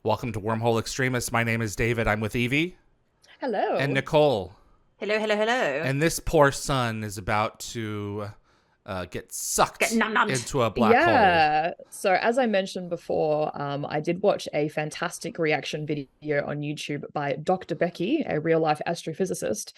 Welcome to Wormhole Extremists. My name is David. I'm with Evie. Hello. And Nicole. Hello, hello, hello. And this poor son is about to get sucked into a black hole. So as I mentioned before, I did watch a fantastic reaction video on YouTube by Dr. Becky, a real-life astrophysicist,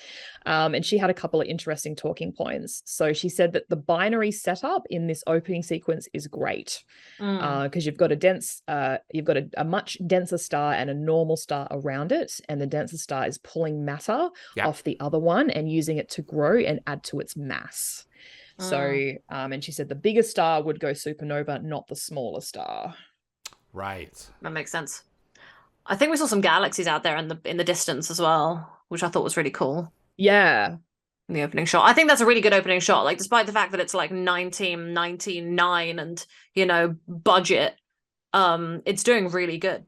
and she had a couple of interesting talking points. So she said that the binary setup in this opening sequence is great because you've got a much denser star and a normal star around it, and the denser star is pulling matter off the other one and using it to grow and add to its mass. So, and she said the bigger star would go supernova, not the smaller star. Right. That makes sense. I think we saw some galaxies out there in the distance as well, which I thought was really cool. Yeah. In the opening shot. I think that's a really good opening shot. Like, despite the fact that it's like 1999 and, you know, budget, it's doing really good.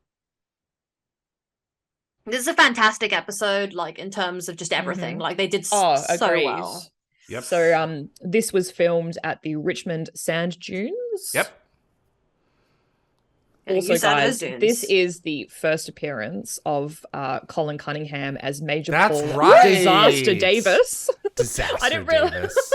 This is a fantastic episode, like, in terms of just everything. Like, they did so well. Yep. So this was filmed at the Richmond Sand Dunes. Yep. Also, guys, this is the first appearance of Colin Cunningham as Major Paul Disaster Davis. Disaster Davis.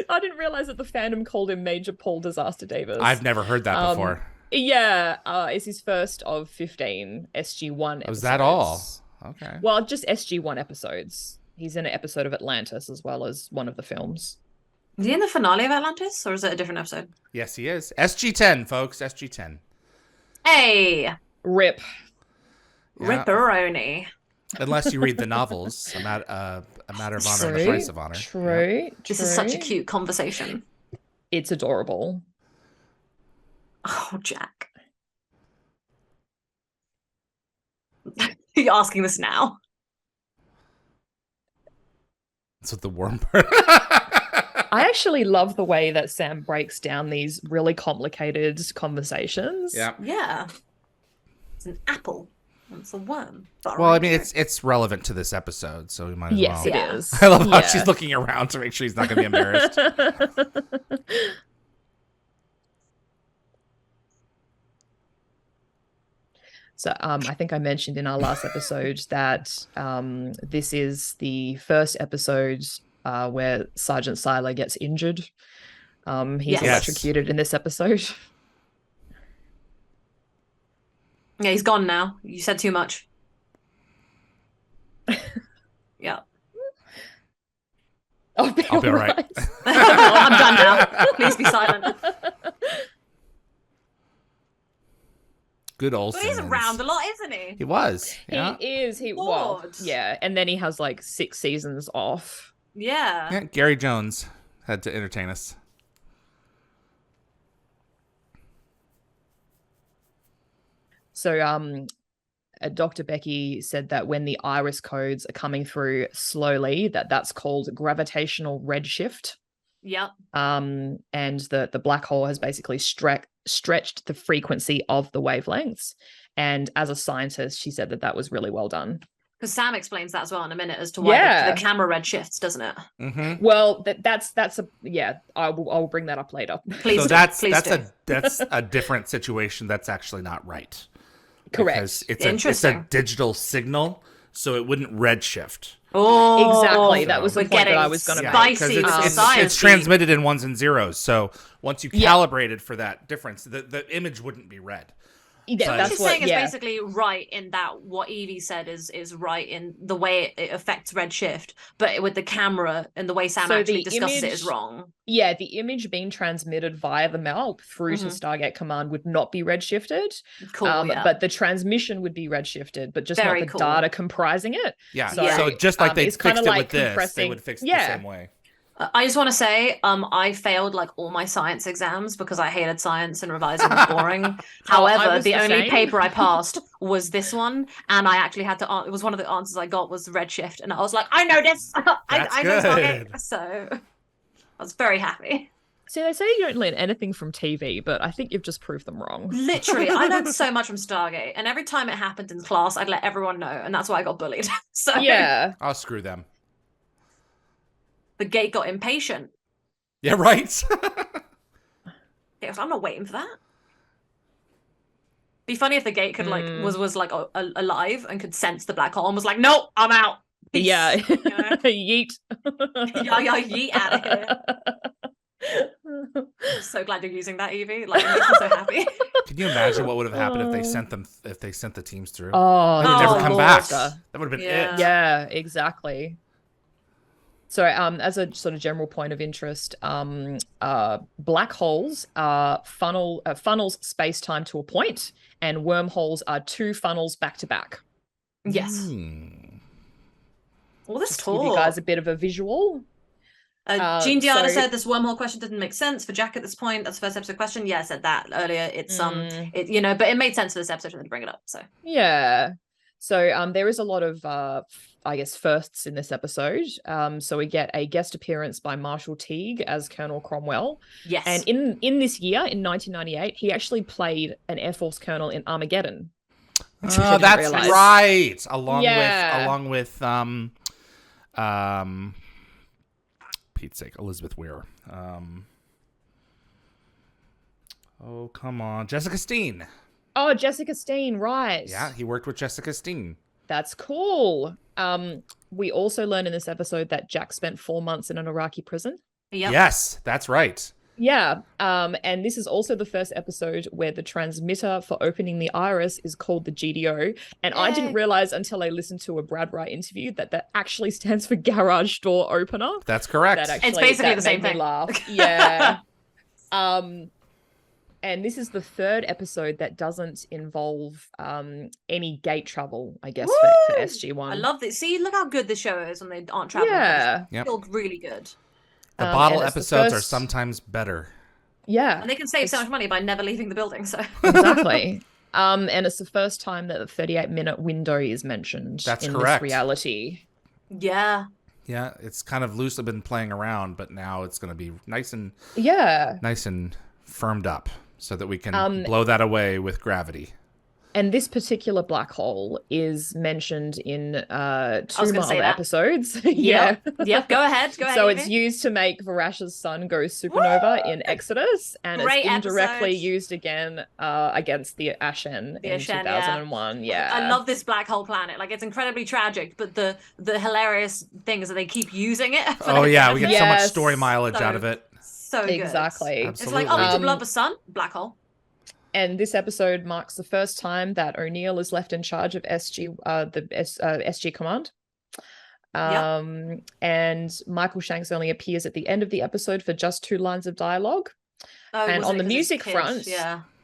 I didn't realize that the fandom called him Major Paul Disaster Davis. I've never heard that before. Yeah, it's his first of 15 SG1 episodes. Was that all? Okay. Well, just SG1 episodes. He's in an episode of Atlantis as well as one of the films. Is he in the finale of Atlantis, or is it a different episode? Yes, he is. SG10, folks. SG10. Hey! Rip. Yeah. Ripperoni. Unless you read the novels, a matter of honor and a price of honor. True. This is such a cute conversation. It's adorable. Oh, Jack. You're asking this now? That's what the worm part. I actually love the way that Sam breaks down these really complicated conversations. Yeah. Yeah. It's an apple. It's a worm. Well, I mean, it's relevant to this episode, so we might as well. Yes, it is. I love how she's looking around to make sure he's not going to be embarrassed. So I think I mentioned in our last episode that this is the first episode where Sergeant Siler gets injured. He's electrocuted in this episode. Yeah, he's gone now. You said too much. Yeah. I'll be all right. I'm done now. Please be silent. Good old But he's around a lot, isn't he? He was. Yeah. He is. Yeah. And then he has like 6 seasons off. Yeah. Gary Jones had to entertain us. So Dr. Becky said that when the iris codes are coming through slowly, that's called gravitational redshift. Yep. And the black hole has basically stretched the frequency of the wavelengths. And as a scientist, she said that was really well done. Because Sam explains that as well in a minute as to why the camera red shifts, doesn't it? Mm-hmm. Well, that's I will bring that up later. Please. So that's a different situation. That's actually not right. Correct. Because it's a digital signal, so it wouldn't redshift. Oh, exactly. That was the point that I was going to make. It's transmitted in ones and zeros. So once you calibrated for that difference, the image wouldn't be red. Yeah, that's what she's saying is basically right in that what Evie said is right in the way it affects redshift, but with the camera and the way Sam actually discusses it is wrong. Yeah, the image being transmitted via the MALP through to Stargate Command would not be redshifted. Cool, but the transmission would be redshifted, but just not the data comprising it. Yeah, so just like they fixed it with this, they would fix it the same way. I just want to say, I failed like all my science exams because I hated science and revising was boring. However, the only paper I passed was this one, and I actually had to. It was one of the answers I got was redshift, and I was like, I know this. I know Stargate. So I was very happy. So they say you don't learn anything from TV, but I think you've just proved them wrong. Literally, I learned so much from Stargate, and every time it happened in class, I'd let everyone know, and that's why I got bullied. So yeah, I'll screw them. The gate got impatient. Yeah, right. I'm not waiting for that. Be funny if the gate could like was like alive and could sense the black hole and was like, nope, I'm out. Peace. Yeah. You know? Yeet. Yeah, yeet out of here. I'm so glad you're using that, Evie. Like, it makes me so happy. Can you imagine what would have happened if they sent the teams through? Oh, they would never come Lord. back. That would have been it. Yeah, exactly. So, as a sort of general point of interest, black holes are funnels space-time to a point, and wormholes are two funnels back to back. Yes. Well, this talk. Give you guys a bit of a visual. Jean Diana said this wormhole question didn't make sense for Jack at this point. That's the first episode question. Yeah, I said that earlier. It's you know, but it made sense for this episode to bring it up. So yeah. So there is a lot of I guess firsts in this episode. So we get a guest appearance by Marshall Teague as Colonel Cromwell. Yes. And in this year, in 1998, he actually played an Air Force colonel in Armageddon. Oh, that's right. Along with Pete's sake, Elizabeth Weir. Oh, come on. Jessica Steen. Oh, Jessica Steen, right. Yeah, he worked with Jessica Steen. That's cool. We also learn in this episode that Jack spent 4 months in an Iraqi prison. Yep. Yes, that's right. Yeah. And this is also the first episode where the transmitter for opening the iris is called the GDO. And I didn't realize until I listened to a Brad Wright interview that actually stands for garage door opener. That's correct. It's basically the same thing. Laugh. Yeah. And this is the third episode that doesn't involve any gate travel, I guess, for SG1. I love this. See, look how good the show is when they aren't traveling. Yeah. It feels really good. The bottle episodes are sometimes better. Yeah. And they can save so much money by never leaving the building. So exactly. And it's the first time that the 38-minute window is mentioned in this reality. Yeah. Yeah, it's kind of loosely been playing around, but now it's going to be nice and firmed up so that we can blow that away with gravity. And this particular black hole is mentioned in 2 more episodes. Yeah. Yep. Go ahead. So it's used to make Varash's sun go supernova in Exodus, and it's indirectly used again against the Ashen in 2001. Yeah. I love this black hole planet. Like, it's incredibly tragic, but the hilarious thing is that they keep using it. Oh yeah, we get so much story mileage out of it. So good. Exactly. Absolutely. It's like, oh, we could blow up a sun, black hole. And this episode marks the first time that O'Neill is left in charge of SG Command. And Michael Shanks only appears at the end of the episode for just 2 lines of dialogue. And on the music front,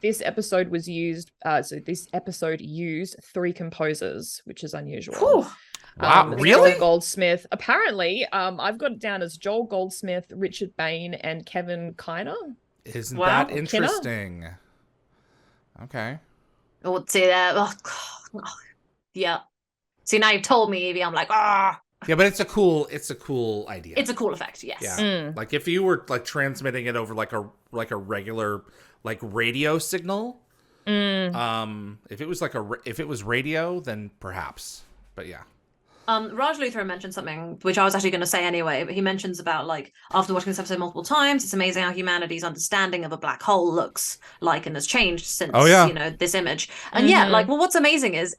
this episode was used. This episode used 3 composers, which is unusual. Whew. Wow, really? Joel Goldsmith. Apparently, I've got it down as Joel Goldsmith, Richard Bain, and Kevin Kiner. Isn't that interesting? Kinner? Okay. Oh, see that? Oh, yeah. See, now you've told me, Evie. I'm like, ah. Yeah, but it's a cool idea. It's a cool effect, yes. Yeah. Like if you were like transmitting it over like a regular like radio signal. If it was radio, then perhaps. But yeah. Raj Luthra mentioned something which I was actually going to say anyway, but he mentions about, like, after watching this episode multiple times, it's amazing how humanity's understanding of a black hole looks like and has changed since you know, this image. And like, well, what's amazing is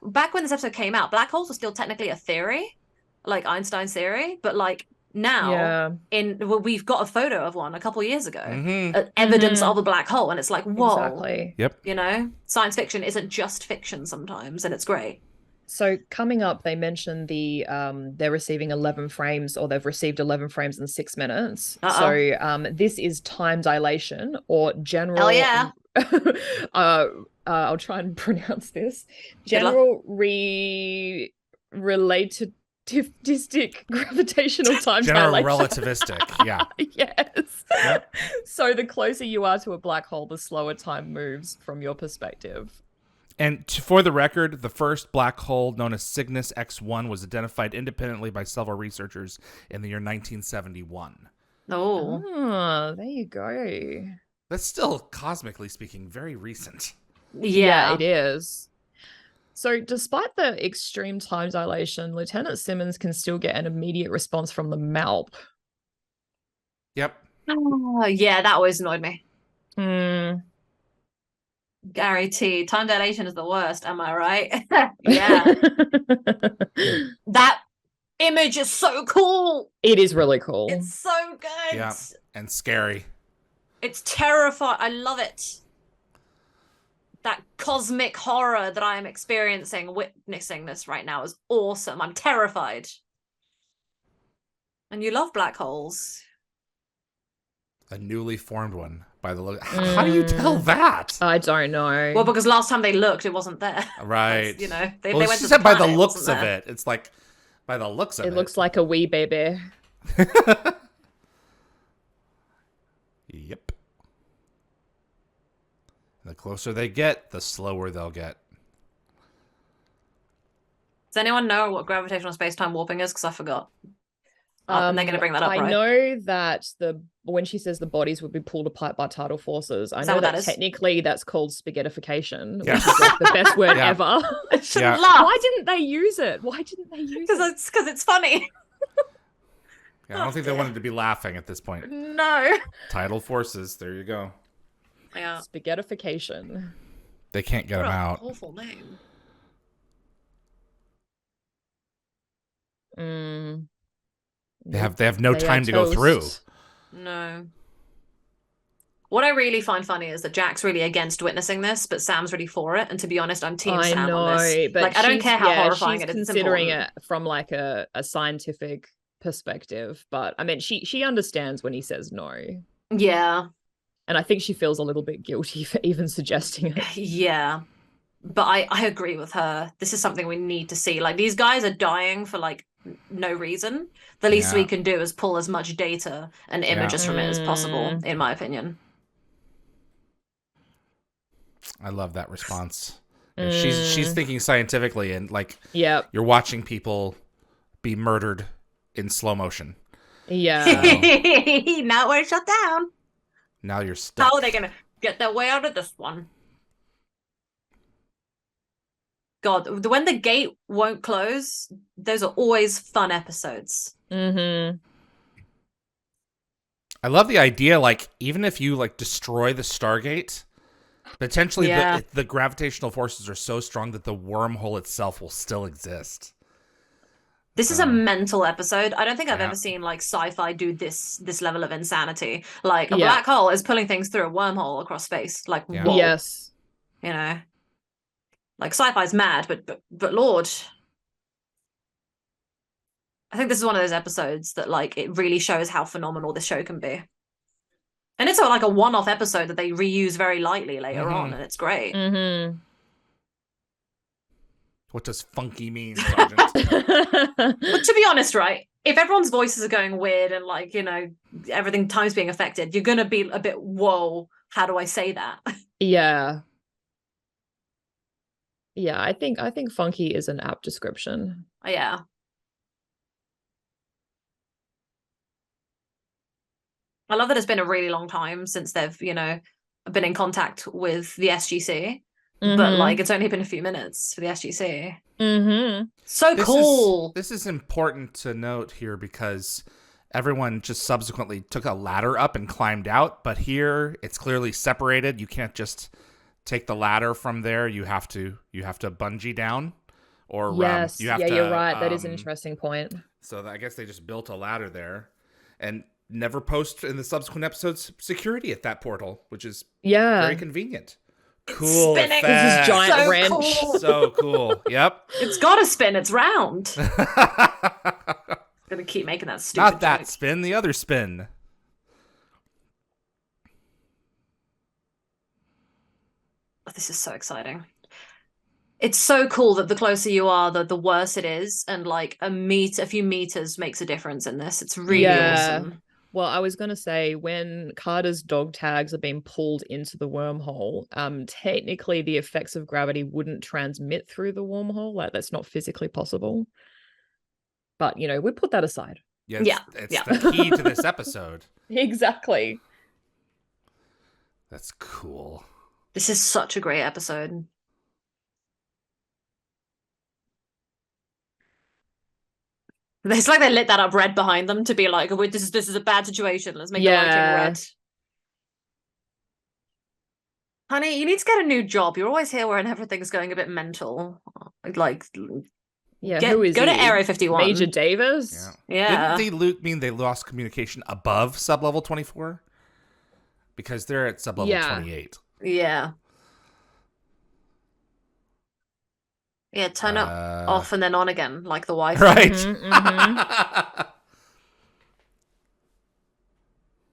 back when this episode came out, black holes were still technically a theory, like Einstein's theory, but like now we've got a photo of one a couple of years ago, evidence of a black hole, and it's like, whoa. Exactly. Yep. You know, science fiction isn't just fiction sometimes, and it's great. So coming up, they mentioned they're receiving 11 frames, or they've received 11 frames in 6 minutes. So this is time dilation, or general. Hell yeah. I'll try and pronounce this. General relativistic gravitational time general dilation. relativistic. Yeah. Yes. Yep. So the closer you are to a black hole, the slower time moves from your perspective. And for the record, the first black hole, known as Cygnus X1, was identified independently by several researchers in the year 1971. Oh, there you go. That's still, cosmically speaking, very recent. Yeah, it is. So despite the extreme time dilation, Lieutenant Simmons can still get an immediate response from the MALP. Yep. Oh, yeah, that always annoyed me. Gary T. Time dilation is the worst. Am I right? Yeah. That image is so cool. It is really cool. It's so good. Yeah, and scary. It's terrifying. I love it. That cosmic horror that I am witnessing this right now is awesome. I'm terrified. And you love black holes. A newly formed one by the look. How do you tell that? I don't know. Well, because last time they looked, it wasn't there. Right. You know, they well, went she to said the by the planet, looks of there. it. It's like by the looks of it. It looks like a wee baby. Yep. The closer they get, the slower they'll get. Does anyone know what gravitational space-time warping is? Because I forgot. And they're going to bring that up, I right? know that when she says the bodies would be pulled apart by tidal forces, I know that technically that's called spaghettification, which is like the best word ever. I shouldn't laugh. Why didn't they use it? Because it's funny. Yeah, I don't think they wanted to be laughing at this point. No. Tidal forces. There you go. Yeah. Spaghettification. They can't get them out. Awful name. They have no time to go through. No. What I really find funny is that Jack's really against witnessing this, but Sam's really for it. And to be honest, I'm team Sam on this. But like, I don't care how horrifying it is. It's considering it from like a scientific perspective, but I mean, she understands when he says no. Yeah. And I think she feels a little bit guilty for even suggesting it. Yeah. But I agree with her. This is something we need to see. Like, these guys are dying for like no reason. The least we can do is pull as much data and images from it as possible, in my opinion. I love that response. She's thinking scientifically, and like, you're watching people be murdered in slow motion. Yeah. Now we're shut down. Now you're stuck. How are they gonna get their way out of this one? God, when the gate won't close, those are always fun episodes. Mm-hmm. I love the idea, like, even if you like destroy the Stargate, potentially the gravitational forces are so strong that the wormhole itself will still exist. This is a mental episode. I don't think I've ever seen like sci-fi do this level of insanity. Like a black hole is pulling things through a wormhole across space. Like whoa. Yes, you know, like sci-fi's mad, but Lord, I think this is one of those episodes that like it really shows how phenomenal this show can be. And it's like a one-off episode that they reuse very lightly later on, and it's great. Mm-hmm. What does funky mean, Sergeant? But to be honest, right, if everyone's voices are going weird and like, you know, time's being affected, you're gonna be a bit, whoa, how do I say that? Yeah. Yeah, I think funky is an apt description. Yeah. I love that it's been a really long time since they've, you know, been in contact with the SGC. But like it's only been a few minutes for the SGC. So cool. This is important to note here because everyone just subsequently took a ladder up and climbed out, but here it's clearly separated. You can't just take the ladder from there. You have to bungee down, or yes, you have to. You're right. That is an interesting point. So I guess they just built a ladder there, and never post in the subsequent episodes security at that portal, which is very convenient. Cool effect. This is giant so wrench. Cool. So cool. Yep. It's gotta spin. It's round. Gonna keep making that stupid Not that joke. spin, the other spin. Oh, this is so exciting. It's so cool that the closer you are, the worse it is, and like a few meters makes a difference in this. It's really awesome. Well, I was going to say, when Carter's dog tags are being pulled into the wormhole, technically the effects of gravity wouldn't transmit through the wormhole. Like, that's not physically possible. But, you know, we put that aside. It's the key to this episode. Exactly. That's cool. This is such a great episode. It's like they lit that up red behind them to be like, oh, this is a bad situation. Let's make the lighting red. Honey, you need to get a new job. You're always here when everything's going a bit mental. Like, Yeah, go he? to Area 51. Major Davis? Yeah. Didn't they mean they lost communication above sub-level 24? Because they're at sub-level 28. Yeah. Yeah, turn it off and then on again, like the Wi-Fi. Right.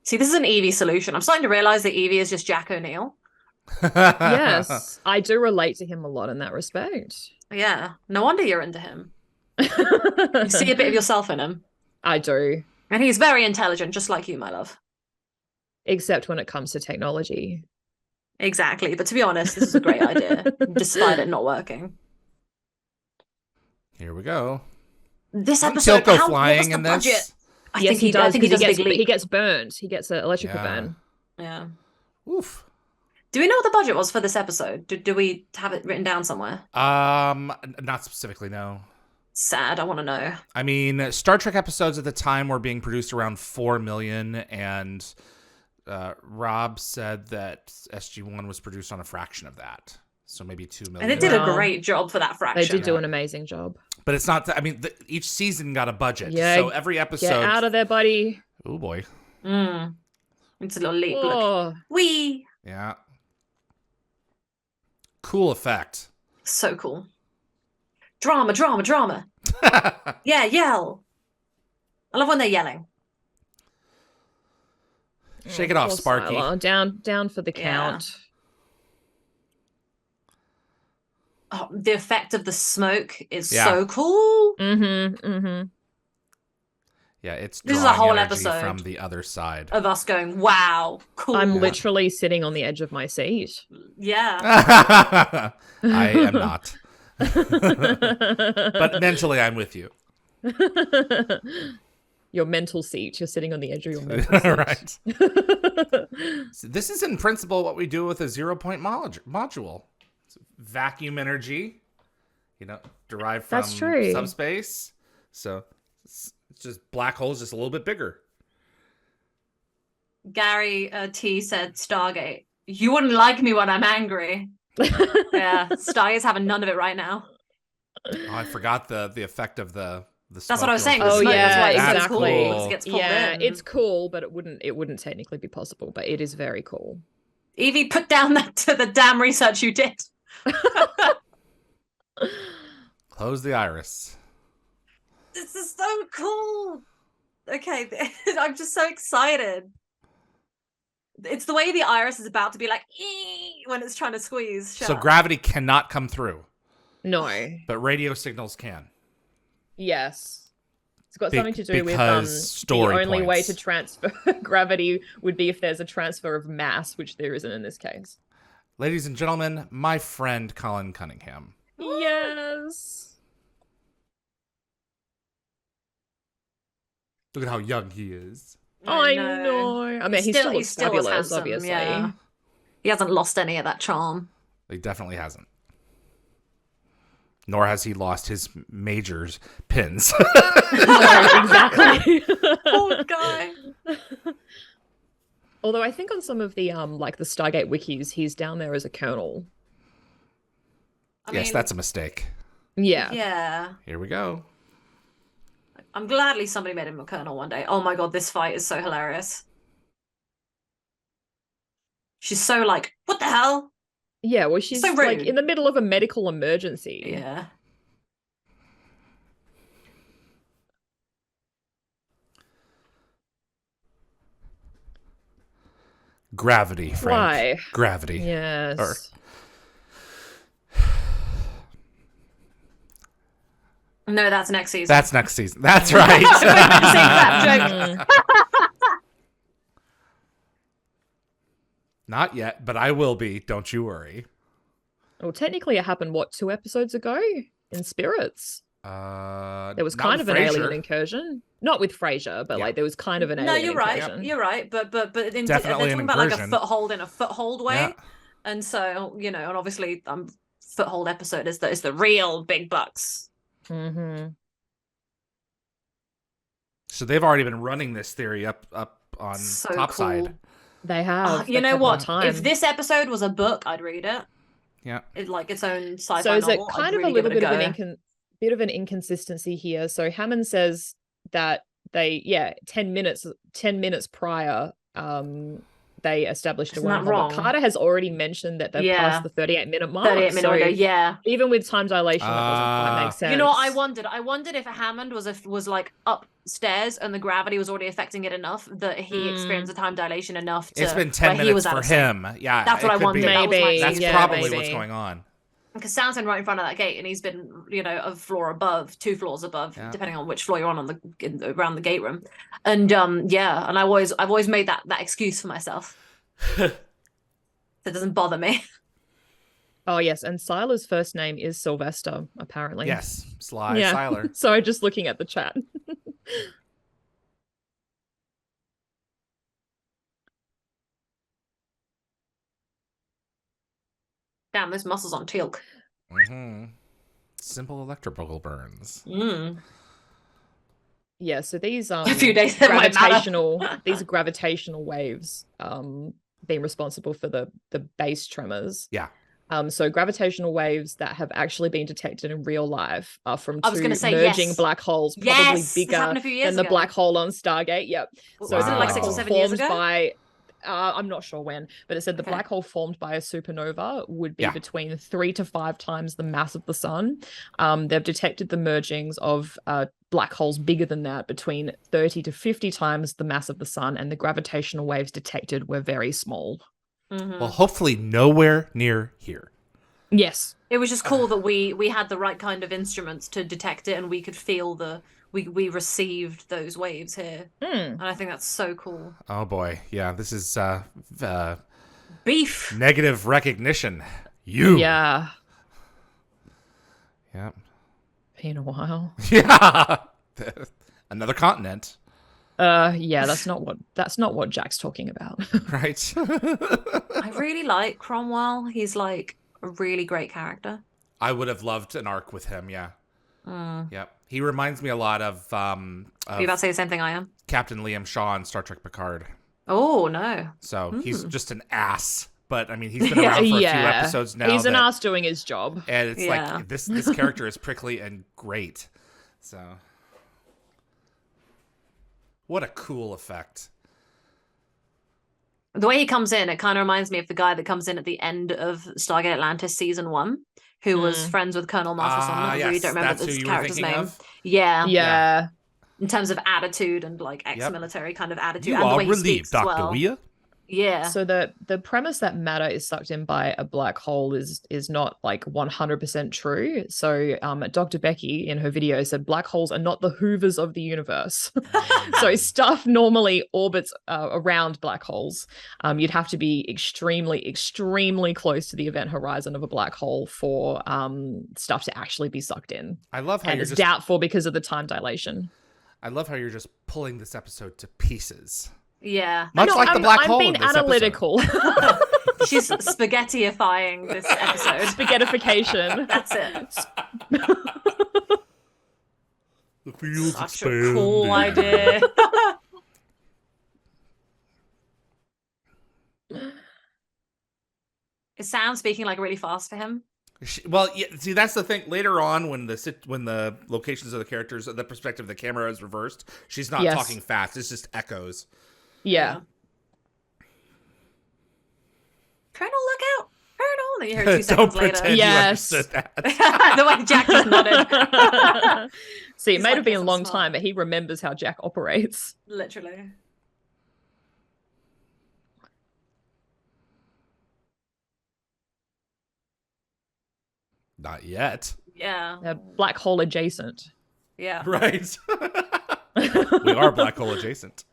See, this is an Evie solution. I'm starting to realize that Evie is just Jack O'Neill. Yes, I do relate to him a lot in that respect. Yeah, no wonder you're into him. You see a bit of yourself in him. I do. And he's very intelligent, just like you, my love. Except when it comes to technology. Exactly. But to be honest, this is a great idea, despite it not working. Here we go. This episode, Kilko what flying was the in budget? this? I Yes, think he does. I think he does a big leap. He gets burned. He gets an electrical burn. Yeah. Oof. Do we know what the budget was for this episode? Do we have it written down somewhere? Not specifically, no. Sad. I want to know. I mean, Star Trek episodes at the time were being produced around 4 million, and Rob said that SG1 was produced on a fraction of that. So maybe 2 million. And it did a great job for that fraction. They did do an amazing job. But it's not, I mean, each season got a budget. Yeah, so every episode. Get out of there, buddy. Oh, boy. It's a little leap. Oh. Look. Wee. Yeah. Cool effect. So cool. Drama, drama, drama. Yeah, yell. I love when they're yelling. Shake it off, Sparky. Silo. Down for the count. Oh, the effect of the smoke is so cool. Mm-hmm. Yeah, it's this is a whole energy episode from the other side of us going, wow, cool. I'm literally sitting on the edge of my seat. Yeah. I am not. But mentally, I'm with you. Your mental seat. You're sitting on the edge of your mental seat. Right. So this is in principle what we do with a 0-point module. It's vacuum energy, derived from subspace. So it's just black holes, just a little bit bigger. Gary T said Stargate. You wouldn't like me when I'm angry. Yeah, Stargate's having none of it right now. Oh, I forgot the effect of the smoke. That's what I was saying. Oh, smoke, yeah, that's why exactly. Cool. It gets pulled in. It's cool, but it wouldn't technically be possible, but it is very cool. Evie, put down the damn research you did. Close the iris. This is so cool. Okay, I'm just so excited. It's the way the iris is about to be like ee! When it's trying to squeeze shut. So gravity cannot come through. No. But radio signals can. Yes. It's got something to do with the only way to transfer gravity would be if there's a transfer of mass, which there isn't in this case. Ladies and gentlemen, my friend Colin Cunningham. Yes. Look at how young he is. I know. I mean, he still looks fabulous, handsome, obviously. Yeah. He hasn't lost any of that charm. He definitely hasn't. Nor has he lost his majors pins. Exactly. Poor guy. Although I think on some of the like the Stargate wikis, he's down there as a colonel. I mean, that's a mistake. Yeah. Yeah. Here we go. I'm gladly somebody made him a colonel one day. Oh my god, this fight is so hilarious. She's so like, what the hell? Yeah, well, she's so like in the middle of a medical emergency. Yeah. Gravity, Frank. Why? Gravity. Yes. No, that's next season. That's next season. That's right. Not yet, but I will be. Don't you worry. Well, technically, it happened, 2 episodes ago in Spirits? There was kind of an alien incursion. Not with Frasier, but like there was kind of an alien incursion. No, you're right. But definitely they're talking about like a foothold in a foothold way. Yeah. And so, and obviously foothold episode is the real big bucks. Mm-hmm. So they've already been running this theory up on so topside. cool. They have. You They've know had more what? time. If this episode was a book, I'd read it. Yeah. It's like its own sci-fi So is it novel. kind I'd of really a little give it bit of a an go. bit of an inconsistency here? So Hammond says that they 10 minutes prior they established a Isn't that wormhole, but wrong? Carter has already mentioned that they've passed the 38-minute mark. 38-minute window, yeah. Even with time dilation, that doesn't quite make sense. You know what I wondered? I wondered if Hammond was like upstairs and the gravity was already affecting it enough that he experienced the time dilation enough to it's been 10 minutes for him. Yeah, that's what I wondered. Maybe. That was that's probably what's going on. Because Sam's been right in front of that gate, and he's been, a floor above, 2 floors above, depending on which floor you're on around the gate room. And and I've always made that excuse for myself. That doesn't bother me. Oh yes, and Siler's first name is Sylvester, apparently. Yes, Siler. So just looking at the chat. Damn, those muscles on Teal'c. Simple electrical burns. Yeah, so these a few days these gravitational waves being responsible for the base tremors. Yeah. So gravitational waves that have actually been detected in real life are from two merging black holes, probably bigger than the black hole on Stargate. Yep. So was it like 6 or 7 years ago? I'm not sure when, but it said the black hole formed by a supernova would be between 3 to 5 times the mass of the sun. They've detected the mergings of black holes bigger than that, between 30 to 50 times the mass of the sun, and the gravitational waves detected were very small. Well, hopefully nowhere near here. Yes. It was just cool that we had the right kind of instruments to detect it, and we could feel we received those waves here. And I think that's so cool. Oh boy. Yeah, this is beef. Negative recognition. Yeah. Yep. Been a while. Yeah. Another continent. Yeah, that's not what Jack's talking about. Right. I really like Cromwell. He's like a really great character. I would have loved an arc with him, yeah. Yep. He reminds me a lot of Are you about to say the same thing I am? Captain Liam Shaw in Star Trek Picard. Oh no. So he's just an ass. But I mean, he's been around for a few episodes now. He's an ass doing his job. And it's like this character is prickly and great. So what a cool effect. The way he comes in, it kind of reminds me of the guy that comes in at the end of Stargate Atlantis season 1, who was friends with Colonel Masterson. I really don't remember this character's name. Yeah. In terms of attitude and like ex-military kind of attitude. You and the are way he relieved, speaks as Dr. well. Weir. Yeah. So the premise that matter is sucked in by a black hole is not like 100% true. So Dr. Becky in her video said black holes are not the hoovers of the universe. So stuff normally orbits around black holes. You'd have to be extremely, extremely close to the event horizon of a black hole for stuff to actually be sucked in. I love how it's doubtful because of the time dilation. I love how you're just pulling this episode to pieces. Yeah. Much like the black hole. I'm being analytical. She's spaghettifying this episode. Spaghettification. That's it. The field's Such expanding. a cool idea. Is Sam speaking like really fast for him? Well, yeah, see, that's the thing. Later on, when the locations of the characters, the perspective of the camera is reversed, she's not talking fast. It's just echoes. Yeah. Colonel, look out! Colonel! Then you hear 2 seconds Don't later. pretend you understood that. The way Jack just nodded. See, it may have been a long time, but he remembers how Jack operates. Literally. Not yet. Yeah. They're black hole adjacent. Yeah. Right. We are black hole adjacent.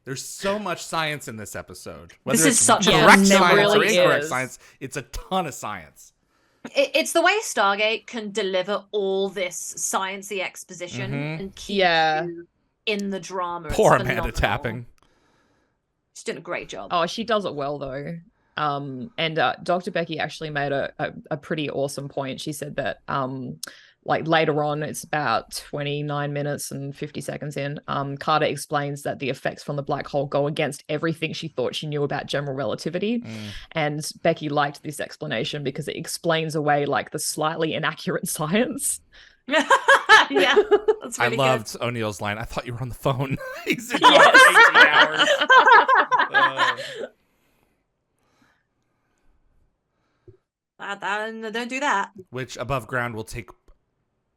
There's so much science in this episode. Whether This is it's such correct a- science really or incorrect is. science, it's a ton of science. It's the way Stargate can deliver all this sciencey exposition and keep you in the drama. Poor It's Amanda phenomenal. Tapping. She's doing a great job. Oh, she does it well, though. And Dr. Becky actually made a pretty awesome point. She said that like later on, it's about 29 minutes and 50 seconds in, Carter explains that the effects from the black hole go against everything she thought she knew about general relativity. And Becky liked this explanation because it explains away like the slightly inaccurate science. Yeah, that's really I loved O'Neill's line. I thought you were on the phone. He's in Yes. 18 hours. Don't do that. Which above ground will take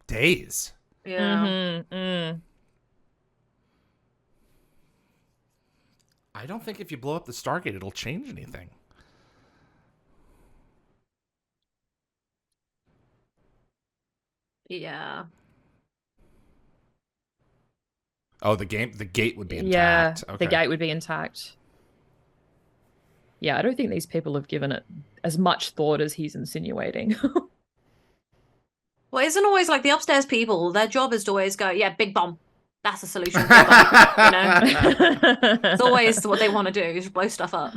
days. Yeah. I don't think if you blow up the Stargate, it'll change anything. Yeah. Oh, the gate would be intact. Yeah, Okay. the gate would be intact. Yeah, I don't think these people have given it as much thought as he's insinuating. Well, isn't always like the upstairs people, their job is to always go, yeah, big bomb. That's the solution. Big bomb. You know? It's always what they want to do, is blow stuff up.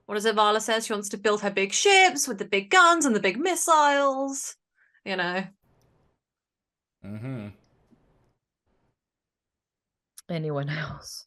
What is it Vala says? She wants to build her big ships with the big guns and the big missiles. You know. Mm-hmm. Anyone else?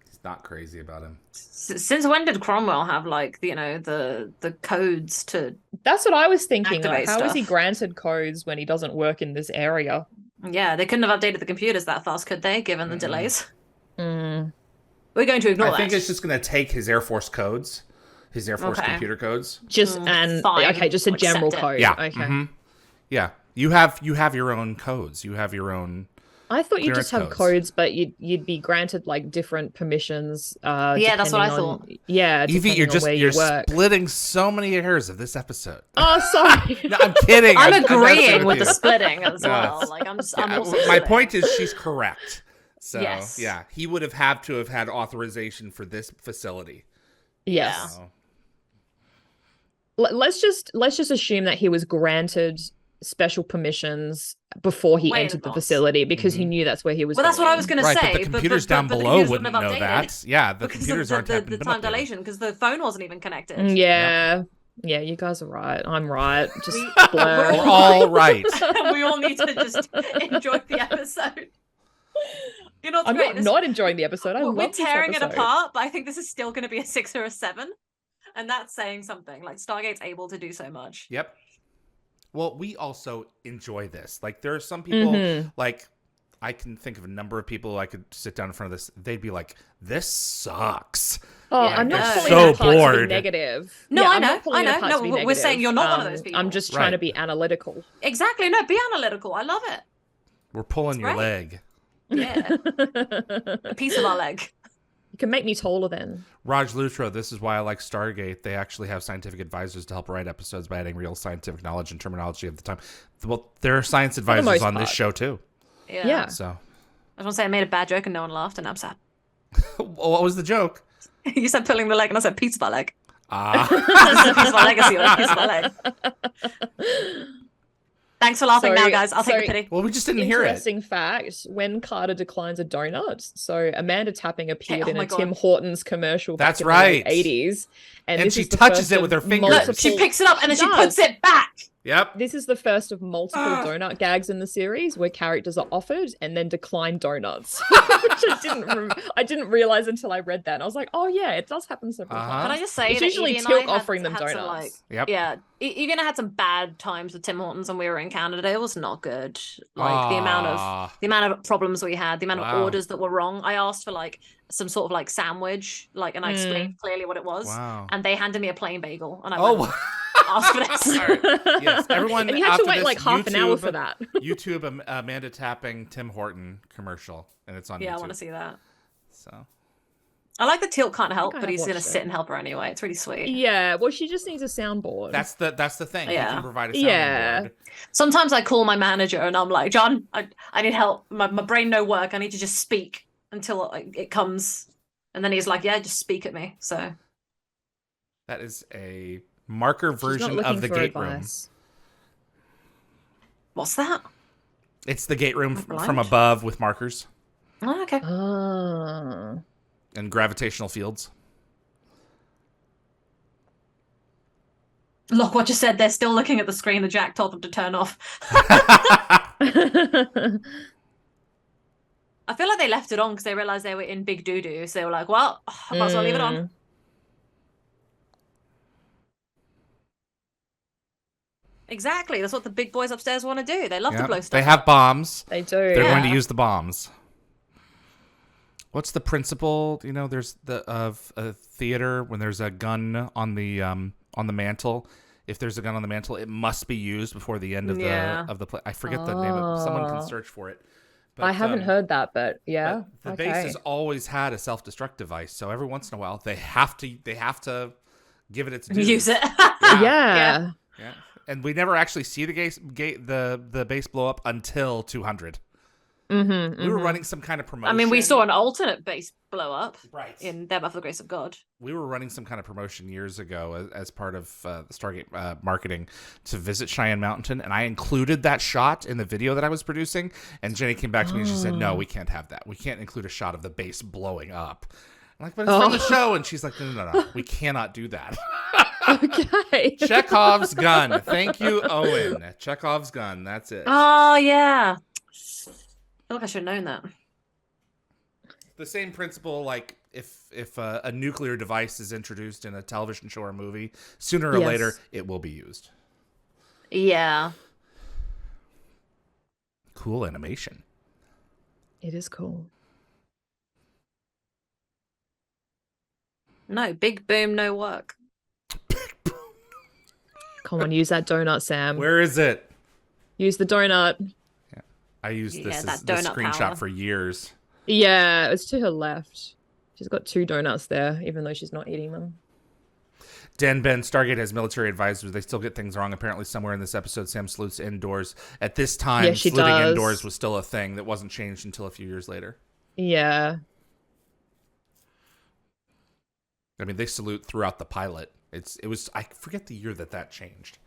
He's not crazy about him. Since when did Cromwell have like the codes to? That's what I was thinking. Activate Like, how is he stuff. granted codes when he doesn't work in this area? Yeah, they couldn't have updated the computers that fast, could they? Given the delays, Mm. we're going to ignore that. I think it's just going to take his Air Force codes, his Air Force Okay. computer codes. Just fine. okay, just a I'll general accept it. code. Yeah. Okay. Mhm. Yeah. You have your own codes. You have your own. I thought you just Clearance have codes. codes, but you'd be granted like different permissions. Yeah, that's what I depending on- thought. Yeah, Evie, depending you're on just where you're you work. splitting so many hairs of this episode. Oh, sorry. No, I'm kidding. I'm messing agreeing with you. the splitting as No, well. it's- Like I'm Yeah, also my splitting. point is she's correct. So Yes. yeah, he would have had to have had authorization for this facility. Yes. So, Let's just assume that he was granted special permissions before he Way in entered the advance. facility because he knew that's where he was. Well, that's what I going. was going to right, say. but the computers down but the below computers wouldn't have know updated that. Yeah, the because computers of aren't the having time been updated. dilation because the phone wasn't even connected. Yeah. Yeah, you guys are right. I'm right. Just We- blur. We're all right. We all need to just enjoy the episode. You know what's I'm great? not enjoying the episode. I We're love this tearing it episode. apart, but I think this is still going to be a 6 or a 7, and that's saying something. Like Stargate's able to do so much. Yep. Well, we also enjoy this. Like, there are some people, Mhm. like, I can think of a number of people I could sit down in front of this. They'd be like, this sucks. Oh, Yeah, I'm not they're pulling so it apart to bored. be negative. No, Yeah, I I'm know, not pulling I it know. apart No, to be we're negative. saying you're not one of those people. I'm just trying to Right. be analytical. Exactly. No, be analytical. I love it. We're pulling It's your great. leg. Yeah, You a piece of our leg. can make me taller then. Raj Luthra, this is why I like Stargate. They actually have scientific advisors to help write episodes by adding real scientific knowledge and terminology of the time. Well, there are science advisors most on this part. show, too. Yeah. So, I just want to say I made a bad joke and no one laughed, and I'm sad. what was the joke? You said pulling the leg, and I said piece of our leg. Ah. This is a piece of our legacy, or a piece of our leg. Thanks for laughing now, guys. I'll take the pity. Well, we just didn't hear it. Interesting fact, when Carter declines a donut, so Amanda Tapping appeared oh in my a God. Tim Hortons commercial That's back in right. the late 80s. And this she is the touches first it of with her fingers. multiple- She picks it up and then she does. puts it back. Yep. This is the first of multiple donut gags in the series where characters are offered and then decline donuts, which I didn't realize until I read that. And I was like, oh yeah, it does happen several Uh-huh. Can I times. just say It's that usually Evie and Teal'c I had- offering them had some, donuts. like- Yep. Yeah, Evie and I had some bad times with Tim Hortons when we were in Canada. It was not good. Like the amount of problems we had, the amount of Wow. orders that were wrong. I asked for like some sort of like sandwich, like, and I explained clearly what it was, Wow. and they handed me a plain bagel, and I Oh, went, ask for this. All right. Yes, everyone. And you had to after wait this, like half an hour YouTube- for that. YouTube Amanda Tapping Tim Horton commercial, and it's on Yeah, YouTube. I want to see that. So I like the Teal'c can't help, I but have he's gonna watched sit it. and help her anyway. It's really sweet. Yeah, well, she just needs a soundboard. that's the thing. You Yeah. can provide a sounding Yeah. board. Sometimes I call my manager and I'm like, John, I need help. My brain no work. I need to just speak until it comes. And then he's like, yeah, just speak at me. So That is a marker She's not version looking of the for gate room. advice. what's that? It's the gate room Am I from blind? above with markers Oh, okay. Ah. and gravitational fields. Look what you said. They're still looking at the screen that Jack told them to turn off. I feel like they left it on because they realized they were in big doo-doo. So they were like, well, I might as well leave it on. Exactly. That's what the big boys upstairs want to do. They love to blow stuff They have up. bombs. They do. They're going to Yeah. use the bombs. What's the principle? You know, there's of a theater when there's a gun on the mantle. If there's a gun on the mantle, it must be used before the end of the play. I forget the name of it. Someone can search for it. But, I haven't heard that, but yeah. But the base has always had a self-destruct device, so every once in a while they have to give it its due. Use it. Yeah. And we never actually see the base blow up until 200. Mm-hmm, We were running some kind of promotion. I mean, we saw an alternate base blow up in There By the Grace of God. We were running some kind of promotion years ago as part of the Stargate marketing to visit Cheyenne Mountain, and I included that shot in the video that I was producing, and Jenny came back to me and she said, no, we can't have that. We can't include a shot of the base blowing up. I'm like, but it's from the show, and she's like, no, we cannot do that. Okay. Chekhov's gun. Thank you, Owen. Chekhov's gun. That's it. Oh, yeah. I feel like I should have known that. The same principle, like if a nuclear device is introduced in a television show or movie, sooner or later it will be used. Yeah. Cool animation. It is cool. No, big boom, no work. Come on, use that donut, Sam. Where is it? Use the donut. I used this that as the donut screenshot power. for years. Yeah, it's to her left. She's got 2 donuts there, even though she's not eating them. Dan Ben, Stargate has military advisors. They still get things wrong. Apparently, somewhere in this episode, Sam salutes indoors. At this time, Yeah, she saluting does. indoors was still a thing that wasn't changed until a few years later. Yeah. I mean, they salute throughout the pilot. It was I forget the year that changed.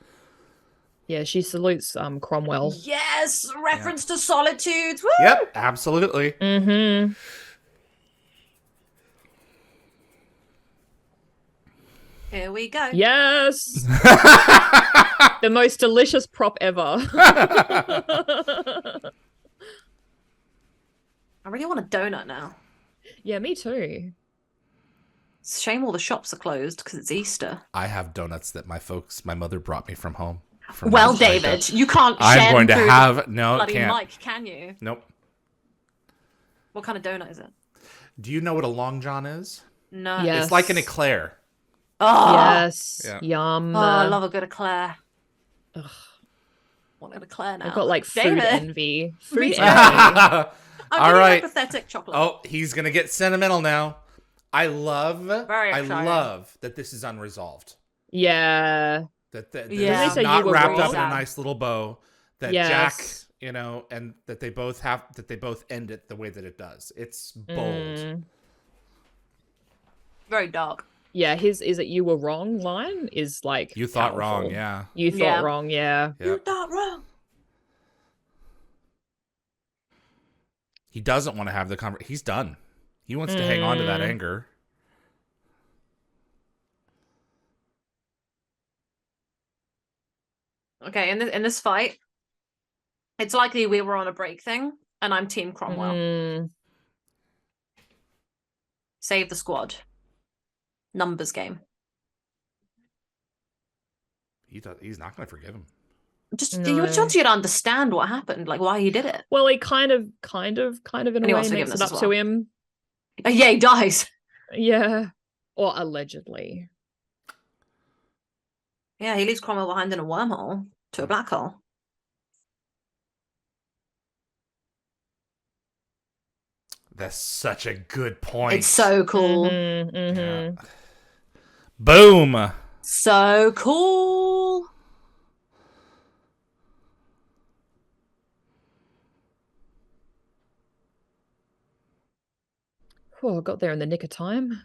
Yeah, she salutes Cromwell. Yes, reference to solitudes. Woo! Yep, absolutely. Mm-hmm. Here we go. Yes. The most delicious prop ever. I really want a donut now. Yeah, me too. It's a shame all the shops are closed because it's Easter. I have donuts that my mother brought me from home. From Well, Jamaica. David, you can't I'm share going to through have the no bloody can't. mic, can you? Nope. What kind of donut is it? Do you know what a long john is? No. Yes. It's like an eclair. Oh, Yes. Yeah. Yum. Oh, I love a good eclair. Ugh. Want an eclair now? I've got like food David. envy. Food Me envy. too. I'm All really right. pathetic chocolate. Oh, he's gonna get sentimental now. I love exciting. that this is unresolved. Yeah. That Yeah. it's Did they say not you were wrapped up wrong? in a nice little bow. That Yes. Jack, and that they both end it the way that it does. It's bold. Very dark. Yeah, his "is it you were wrong" line is like You thought wrong, powerful. yeah. You thought Yeah. wrong, yeah. Yep. You thought wrong. He doesn't want to have the conversation. He's done. He wants to hang on to that anger. Okay, in this fight, it's likely we were on a break thing, and I'm Team Cromwell. Mm, Save the squad. Numbers game. He's not going to forgive him. Just No. he just wants you to understand what happened, like why he did it. well, he kind of in And a he way wants makes it forgiveness up as to well. him. Yeah, he dies. Yeah. Or allegedly. Yeah, he leaves Cromwell behind in a wormhole to a black hole. That's such a good point. It's so cool. Mhm, mhm. Yeah. Boom. So cool. Oh, got there in the nick of time.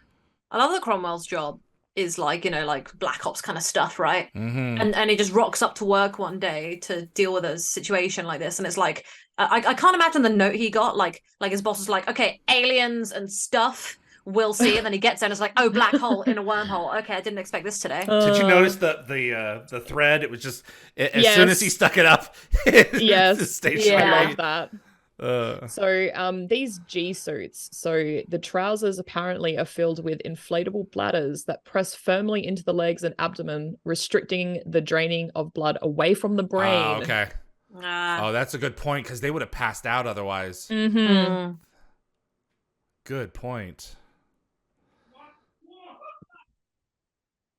I love that Cromwell's job is like, you know, like Black Ops kind of stuff, right? Mm-hmm. And he just rocks up to work one day to deal with a situation like this, and it's like I can't imagine the note he got. Like his boss was like, okay, aliens and stuff, we'll see. And then he gets there and it's like, oh, black hole in a wormhole. Okay, I didn't expect this today. Did you notice the thread? It was just as soon as he stuck it up, yes, yeah. I love that. So these G suits, so the trousers apparently are filled with inflatable bladders that press firmly into the legs and abdomen, restricting the draining of blood away from the brain. Oh, okay. Oh, that's a good point, because they would have passed out otherwise. Mm-hmm. Good point.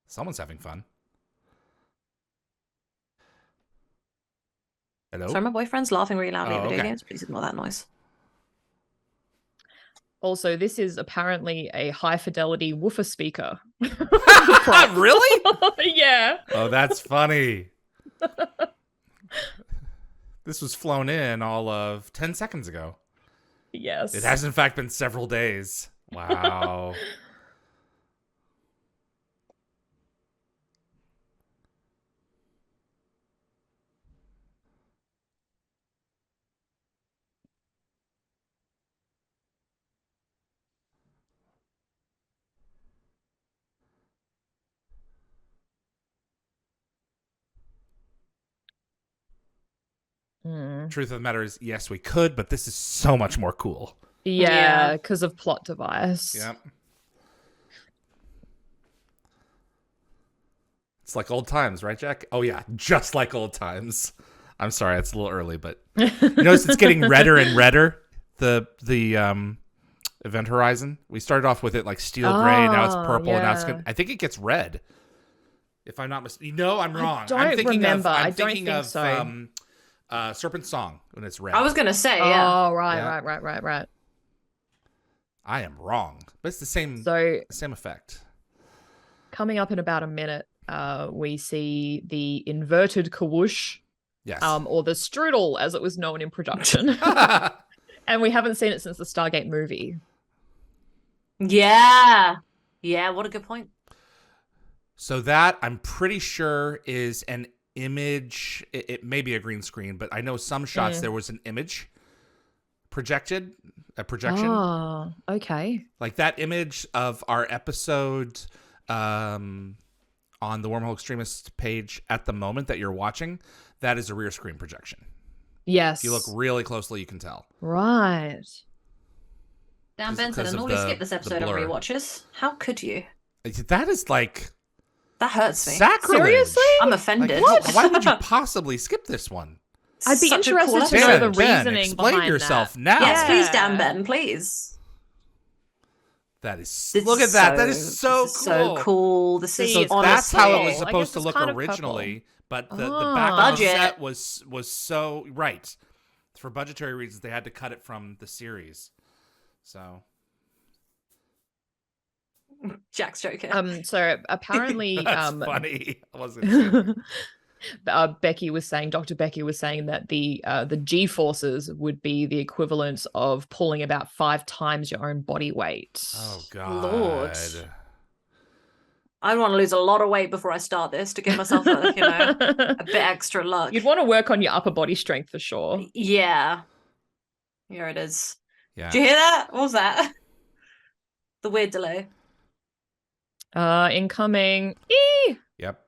Someone's having fun. Hello? Sorry, my boyfriend's laughing really loudly at video okay. games. Please ignore that noise. Also, this is apparently a high-fidelity woofer speaker. Really? Yeah. Oh, that's funny. This was flown in all of 10 seconds ago. Yes. It has, in fact, been several days. Wow. Truth of the matter is, yes, we could, but this is so much more cool. Yeah, because of plot device. Yep. It's like old times, right, Jack? Oh, yeah, just like old times. I'm sorry, it's a little early, but you notice it's getting redder and redder, the event horizon. We started off with it like steel gray, now it's purple, and now it's good. I think it gets red. If I'm not mistaken. No, I'm wrong. I don't remember. I'm I don't thinking think of so. Serpent Song when it's red. I was going to say, yeah. Oh, right, Yeah. right. I am wrong, but it's the same effect. Coming up in about a minute, we see the inverted kawoosh, Yes. or the strudel, as it was known in production. And we haven't seen it since the Stargate movie. Yeah. Yeah, what a good point. So that, I'm pretty sure, is an image. It may be a green screen, but I know some shots there was an image projection. Oh, okay. Like that image of our episode on the Wormhole Extremist page at the moment that you're watching, that is a rear screen projection. Yes. If you look really closely, you can tell. Right. Dan Benson, and normally skip this episode on rewatches. How could you? That is like... That hurts me. Sacrilege. Seriously? I'm offended. Like, why would you possibly skip this one? I'd be Such a interested cool to know the episode. reasoning explain behind yourself that. now. Yes, please, Dan Ben, please. That is... Look at that. That is so cool. So cool. This is See, So that's how it was I supposed guess to it's look kind of originally, but the Ah. back of the Budget. set was so... Right. For budgetary reasons, they had to cut it from the series. So... Jack's joking. So apparently, That's funny. I wasn't... Becky was saying, Dr. Becky was saying that the G forces would be the equivalent of pulling about 5 times your own body weight. Oh, God. Lord. I want to lose a lot of weight before I start this to give myself a bit extra luck. You'd want to work on your upper body strength for sure. Yeah. Here it is. Yeah. Did you hear that? What was that? The weird delay. Incoming. Eee! Yep.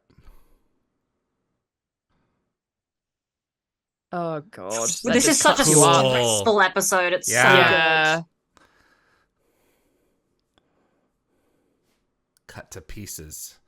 Oh God. This is such a cool. stressful episode. It's so good. Cut to pieces.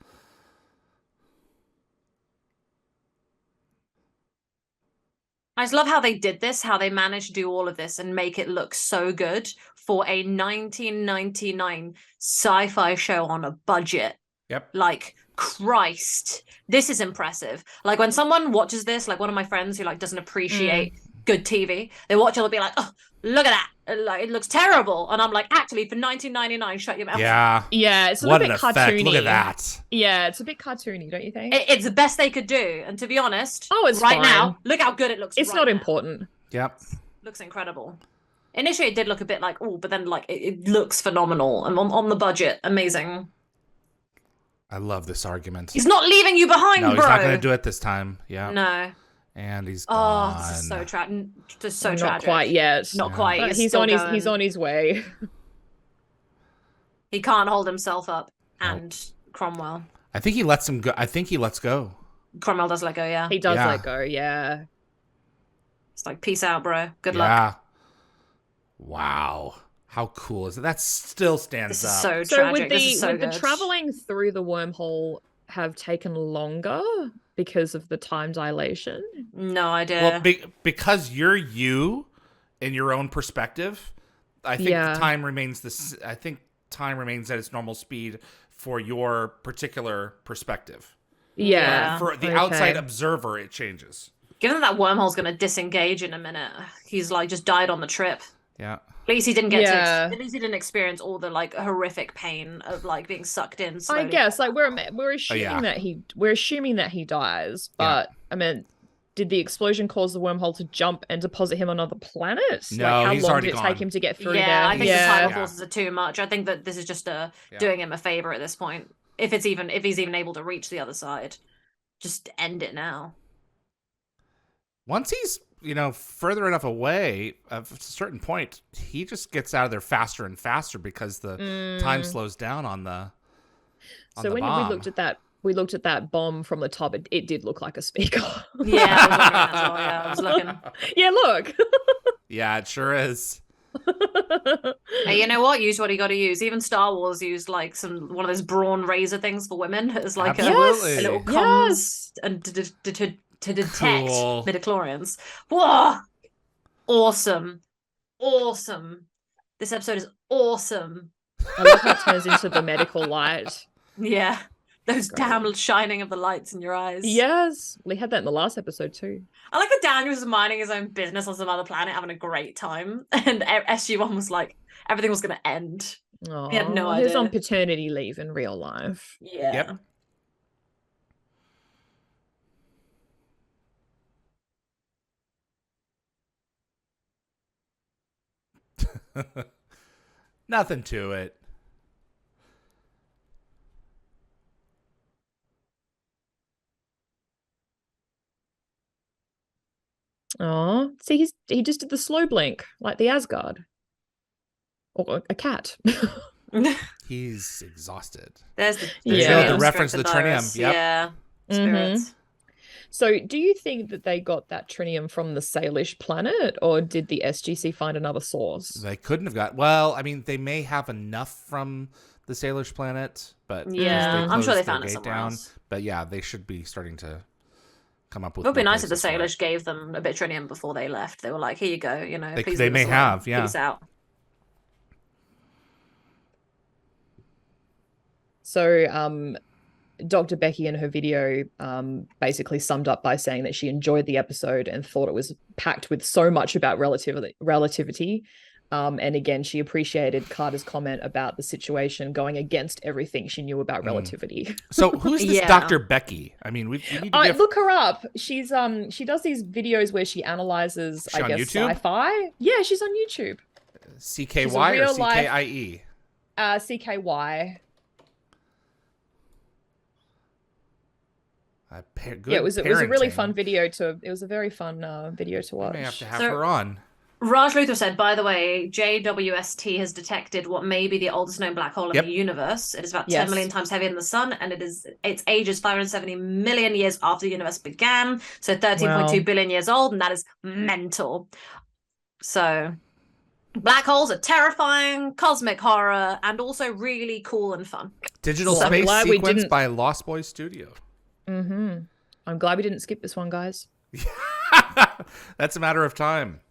I just love how they did this, how they managed to do all of this and make it look so good for a 1999 sci-fi show on a budget. Yep. Like, Christ, this is impressive. Like, when someone watches this, like one of my friends who like doesn't appreciate good TV, they watch it, they'll be like, oh, look at that. Like, it looks terrible. And I'm like, actually, for 1999, shut your mouth. Yeah. Yeah, it's a What little an bit effect. cartoony. Look at that. Yeah, it's a bit cartoony, don't you think? It's the best they could do. And to be honest, it's right fine. now, look how good it looks. It's right not now. important. Yep. Looks incredible. Initially, it did look a bit like, oh, but then like it looks phenomenal and on the budget, amazing. I love this argument. He's not leaving you behind, no, bro. he's not going to do it this time. Yeah. No. And he's Oh, gone. this is so tragic. Just so Not tragic. quite yet. Not quite. But he's on his way. He can't hold himself up. And Cromwell. I think he lets him go. I think he lets go. Cromwell does let go, yeah. He does let go, yeah. It's like, peace out, bro. Good luck. Wow. How cool is it? That still stands This up. is so So tragic. This is so would good. the traveling through the wormhole have taken longer because of the time dilation? No idea. Well, because you're you in your own perspective, I think time remains I think time remains at its normal speed for your particular perspective. Yeah. For the outside observer, it changes. Given that wormhole's going to disengage in a minute, he's like just died on the trip. Yeah. At least he didn't get to. At least he didn't experience all the like horrific pain of like being sucked in. Slowly. I guess like we're assuming that he dies, but I mean, did the explosion cause the wormhole to jump and deposit him on another planet? No, like, how he's long already did it gone. take him to get through there? Yeah, I think the tidal forces are too much. I think that this is just doing him a favor at this point. If he's even able to reach the other side, just end it now. Once he's further enough away, at a certain point, he just gets out of there faster and faster because the time slows down on the. So when we looked at that bomb from the top, it did look like a speaker. Yeah, I was looking. Yeah, look. Yeah, it sure is. Hey, you know what? Use what you got to use. Even Star Wars used like one of those brawn razor things for women as like a little comms and to detect midichlorians. Whoa! Awesome. This episode is awesome. I love how it turns into the medical light. Yeah. Those damn shining of the lights in your eyes. Yes. We had that in the last episode too. I like that Daniel was minding his own business on some other planet, having a great time. And SG1 was like, everything was going to end. Oh, he had no idea. He was on paternity leave in real life. Yeah. Yep. Nothing to it. Oh, see, he just did the slow blink like the Asgard, or a cat. He's exhausted. There's the reference to the trinium. Yep. Yeah, spirits. So, do you think that they got that trinium from the Salish planet, or did the SGC find another source? They couldn't have got. Well, I mean, they may have enough from the Salish planet, but I'm sure they found it somewhere else. But yeah, they should be starting to come up with. It would be nice if the Salish gave them a bit of trinium before they left. They were like, "Here you go," please. They may have, Peace out. So, Dr. Becky in her video basically summed up by saying that she enjoyed the episode and thought it was packed with so much about relativity. And again, she appreciated Carter's comment about the situation going against everything she knew about relativity. So who's this Dr. Becky? I mean, we need to look her up. She's she does these videos where she analyzes, I guess, sci-fi. Yeah, she's on YouTube. CKY or CKIE? CKY. It was a really fun video to. It was a very fun video to watch. I may have to have her on. Raj Luthor said, by the way, JWST has detected what may be the oldest known black hole in the universe. It is about 10 million times heavier than the sun, and its age is 570 million years after the universe began, so 13.2 billion years old, and that is mental. So, black holes are terrifying, cosmic horror, and also really cool and fun. Digital space sequence by Lost Boys Studio. Mm-hmm. I'm glad we didn't skip this one, guys. That's a matter of time.